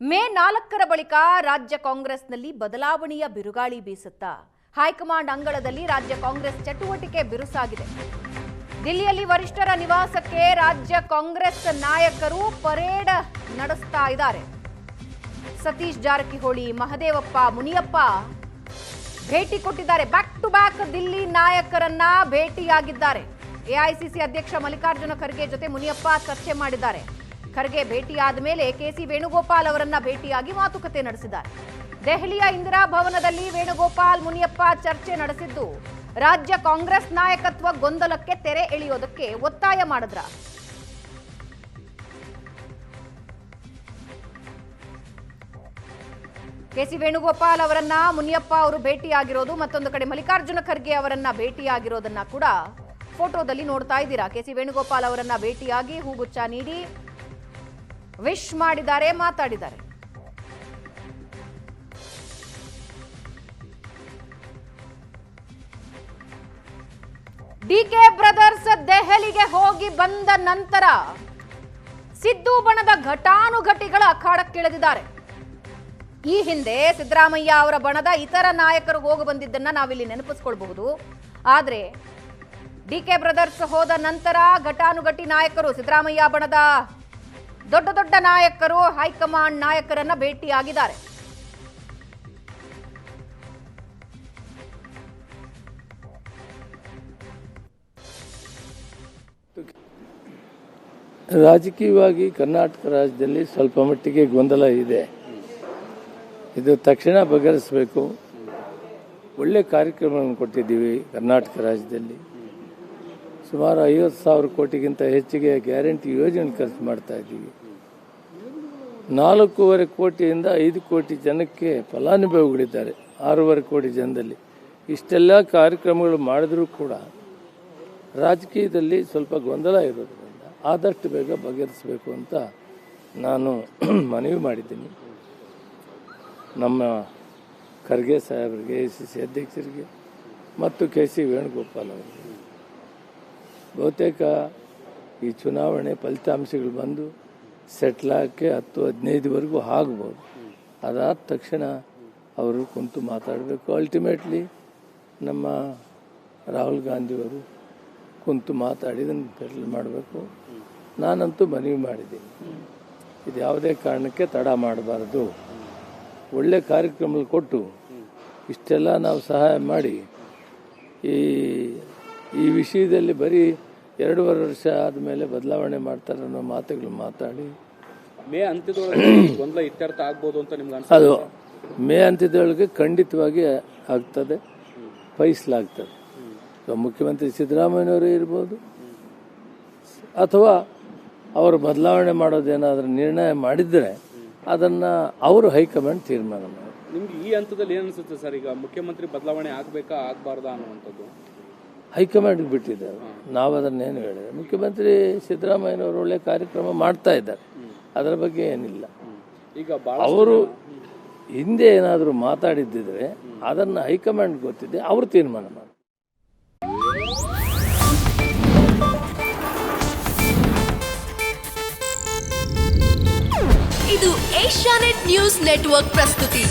ಮೇ 4ರ ಬಳಿಕ ರಾಜ್ಯ ಕಾಂಗ್ರೆಸ್ನಲ್ಲಿ ಬದಲಾವಣೆಯ ಬಿರುಗಾಳಿ ಬೀಸುತ್ತಾ ಹೈಕಮಾಂಡ್ ಅಂಗಳದಲ್ಲಿ ರಾಜ್ಯ ಕಾಂಗ್ರೆಸ್ ಚಟುವಟಿಕೆ ಬಿರುಸಾಗಿದೆ. ದಿಲ್ಲಿಯಲ್ಲಿ ವರಿಷ್ಠರ ನಿವಾಸಕ್ಕೆ ರಾಜ್ಯ ಕಾಂಗ್ರೆಸ್ ನಾಯಕರು ಪರೇಡ್ ನಡೆಸ್ತಾ ಇದ್ದಾರೆ. ಸತೀಶ್ ಜಾರಕಿಹೊಳಿ, ಮಹದೇವಪ್ಪ, ಮುನಿಯಪ್ಪ ಭೇಟಿ ಕೊಟ್ಟಿದ್ದಾರೆ. ಬ್ಯಾಕ್ ಟು ಬ್ಯಾಕ್ ದಿಲ್ಲಿ ನಾಯಕರನ್ನ ಭೇಟಿಯಾಗಿದ್ದಾರೆ. ಎಐಸಿಸಿ ಅಧ್ಯಕ್ಷ ಮಲ್ಲಿಕಾರ್ಜುನ ಖರ್ಗೆ ಜೊತೆ ಮುನಿಯಪ್ಪ ಚರ್ಚೆ ಮಾಡಿದ್ದಾರೆ. ಖರ್ಗೆ ಭೇಟಿಯಾದ ಮೇಲೆ ಕೆಸಿ ವೇಣುಗೋಪಾಲ್ ಅವರನ್ನ ಭೇಟಿಯಾಗಿ ಮಾತುಕತೆ ನಡೆಸಿದ್ದಾರೆ. ದೆಹಲಿಯ ಇಂದಿರಾ ಭವನದಲ್ಲಿ ವೇಣುಗೋಪಾಲ್ ಮುನಿಯಪ್ಪ ಚರ್ಚೆ ನಡೆಸಿದ್ದು ರಾಜ್ಯ ಕಾಂಗ್ರೆಸ್ ನಾಯಕತ್ವ ಗೊಂದಲಕ್ಕೆ ತೆರೆ ಎಳೆಯೋದಕ್ಕೆ ಒತ್ತಾಯ ಮಾಡಿದ್ರ. ಕೆಸಿ ವೇಣುಗೋಪಾಲ್ ಅವರನ್ನ ಮುನಿಯಪ್ಪ ಅವರು ಭೇಟಿಯಾಗಿರೋದು, ಮತ್ತೊಂದು ಕಡೆ ಮಲ್ಲಿಕಾರ್ಜುನ ಖರ್ಗೆ ಅವರನ್ನ ಭೇಟಿಯಾಗಿರೋದನ್ನ ಕೂಡ ಫೋಟೋದಲ್ಲಿ ನೋಡ್ತಾ ಇದ್ದೀರಾ. ಕೆಸಿ ವೇಣುಗೋಪಾಲ್ ಅವರನ್ನ ಭೇಟಿಯಾಗಿ ಹೂಗುಚ್ಛ ನೀಡಿ ವಿಶ್ ಮಾಡಿದ್ದಾರೆ, ಮಾತಾಡಿದ್ದಾರೆ. ಡಿಕೆ ಬ್ರದರ್ಸ್ ದೆಹಲಿಗೆ ಹೋಗಿ ಬಂದ ನಂತರ ಸಿದ್ದು ಬಣದ ಘಟಾನುಘಟಿಗಳ ಅಖಾಡಕ್ಕಿಳಿದಿದ್ದಾರೆ. ಈ ಹಿಂದೆ ಸಿದ್ದರಾಮಯ್ಯ ಅವರ ಬಣದ ಇತರ ನಾಯಕರು ಹೋಗಿ ಬಂದಿದ್ದನ್ನ ನಾವಿಲ್ಲಿ ನೆನಪಿಸ್ಕೊಳ್ಬಹುದು. ಆದ್ರೆ ಡಿಕೆ ಬ್ರದರ್ಸ್ ಹೋದ ನಂತರ ಘಟಾನುಘಟಿ ನಾಯಕರು, ಸಿದ್ದರಾಮಯ್ಯ ಬಣದ ದೊಡ್ಡ ದೊಡ್ಡ ನಾಯಕರು ಹೈಕಮಾಂಡ್ ನಾಯಕರನ್ನ ಭೇಟಿಯಾಗಿದ್ದಾರೆ. ರಾಜಕೀಯವಾಗಿ ಕರ್ನಾಟಕ ರಾಜ್ಯದಲ್ಲಿ ಸ್ವಲ್ಪ ಮಟ್ಟಿಗೆ ಗೊಂದಲ ಇದೆ. ಇದು ತಕ್ಷಣ ಬಗೆಹರಿಸಬೇಕು. ಒಳ್ಳೆ ಕಾರ್ಯಕ್ರಮವನ್ನು ಕೊಟ್ಟಿದ್ದೀವಿ. ಕರ್ನಾಟಕ ರಾಜ್ಯದಲ್ಲಿ ಸುಮಾರು 50,000 ಕೋಟಿಗಿಂತ ಹೆಚ್ಚಿಗೆ ಗ್ಯಾರಂಟಿ ಯೋಜನೆ ಖರ್ಚು ಮಾಡ್ತಾ ಇದ್ದೀವಿ. 4.5 ಕೋಟಿಯಿಂದ 5 ಕೋಟಿ ಜನಕ್ಕೆ ಫಲಾನುಭವಿಗಳಿದ್ದಾರೆ. 6.5 ಕೋಟಿ ಜನದಲ್ಲಿ ಇಷ್ಟೆಲ್ಲ ಕಾರ್ಯಕ್ರಮಗಳು ಮಾಡಿದ್ರೂ ಕೂಡ ರಾಜಕೀಯದಲ್ಲಿ ಸ್ವಲ್ಪ ಗೊಂದಲ ಇರೋದ್ರಿಂದ ಆದಷ್ಟು ಬೇಗ ಬಗೆಹರಿಸಬೇಕು ಅಂತ ನಾನು ಮನವಿ ಮಾಡಿದ್ದೀನಿ. ನಮ್ಮ ಖರ್ಗೆ ಸಾಹೇಬರಿಗೆ, ಎಐಸಿಸಿ ಅಧ್ಯಕ್ಷರಿಗೆ ಮತ್ತು ಕೆಸಿ ವೇಣುಗೋಪಾಲ್ ಅವರಿಗೆ ಬಹುತೇಕ ಈ ಚುನಾವಣೆ ಫಲಿತಾಂಶಗಳು ಬಂದು ಸೆಟ್ಲ್ ಆಗಕ್ಕೆ 10-15ವರೆಗೂ ಆಗ್ಬೋದು. ಅದಾದ ತಕ್ಷಣ ಅವರು ಕುಂತು ಮಾತಾಡಬೇಕು. ಅಲ್ಟಿಮೇಟ್ಲಿ ನಮ್ಮ ರಾಹುಲ್ ಗಾಂಧಿಯವರು ಕುಂತು ಮಾತಾಡಿ ಇದನ್ನು ಸೆಟ್ಲ್ ಮಾಡಬೇಕು. ನಾನಂತೂ ಮನವಿ ಮಾಡಿದ್ದೀನಿ, ಇದು ಯಾವುದೇ ಕಾರಣಕ್ಕೆ ತಡ ಮಾಡಬಾರ್ದು. ಒಳ್ಳೆ ಕಾರ್ಯಕ್ರಮ ಕೊಟ್ಟು ಇಷ್ಟೆಲ್ಲ ನಾವು ಸಹಾಯ ಮಾಡಿ ಈ ವಿಷಯದಲ್ಲಿ ಬರೀ 2.5 ವರ್ಷ ಆದಮೇಲೆ ಬದಲಾವಣೆ ಮಾಡ್ತಾರೆ ಅನ್ನೋ ಮಾತುಗಳು ಮಾತಾಡಿ ಮೇ ಅಂತ್ಯದೊಳಗೆ ಗೊಂದಲ ಇತ್ಯರ್ಥ ಆಗ್ಬೋದು ಅಂತ ನಿಮ್ಗೆ ಅನ್ಸುತ್ತೆ? ಅದು ಮೇ ಅಂತ್ಯದೊಳಗೆ ಖಂಡಿತವಾಗಿ ಆಗ್ತದೆ, ಫೈಸಲಾಗ್ತದೆ. ಮುಖ್ಯಮಂತ್ರಿ ಸಿದ್ದರಾಮಯ್ಯನವರೇ ಇರ್ಬೋದು ಅಥವಾ ಅವರು ಬದಲಾವಣೆ ಮಾಡೋದೇನಾದ್ರೂ ನಿರ್ಣಯ ಮಾಡಿದರೆ ಅದನ್ನು ಅವರು ಹೈಕಮಾಂಡ್ ತೀರ್ಮಾನ ಮಾಡಿ. ನಿಮ್ಗೆ ಈ ಹಂತದಲ್ಲಿ ಏನು ಅನಿಸುತ್ತೆ ಸರ್? ಈಗ ಮುಖ್ಯಮಂತ್ರಿ ಬದಲಾವಣೆ ಆಗಬೇಕಾ ಆಗಬಾರ್ದಾ ಅನ್ನುವಂಥದ್ದು ಹೈಕಮಾಂಡ್ಗೆ ಬಿಟ್ಟಿದ್ದಾರೆ. ನಾವು ಅದನ್ನೇನು ಹೇಳಿದ್ರೆ, ಮುಖ್ಯಮಂತ್ರಿ ಸಿದ್ದರಾಮಯ್ಯನವರು ಒಳ್ಳೆ ಕಾರ್ಯಕ್ರಮ ಮಾಡ್ತಾ ಇದ್ದಾರೆ, ಅದರ ಬಗ್ಗೆ ಏನಿಲ್ಲ. ಈಗ ಅವರು ಹಿಂದೆ ಏನಾದರೂ ಮಾತಾಡಿದ್ದಿದ್ರೆ ಅದನ್ನು ಹೈಕಮಾಂಡ್ ಗೊತ್ತಿದೆ, ಅವರು ತೀರ್ಮಾನ ಮಾಡಿ. ಇದು ಏಷ್ಯಾನೆಟ್ ನ್ಯೂಸ್ ನೆಟ್ವರ್ಕ್ ಪ್ರಸ್ತುತಿ.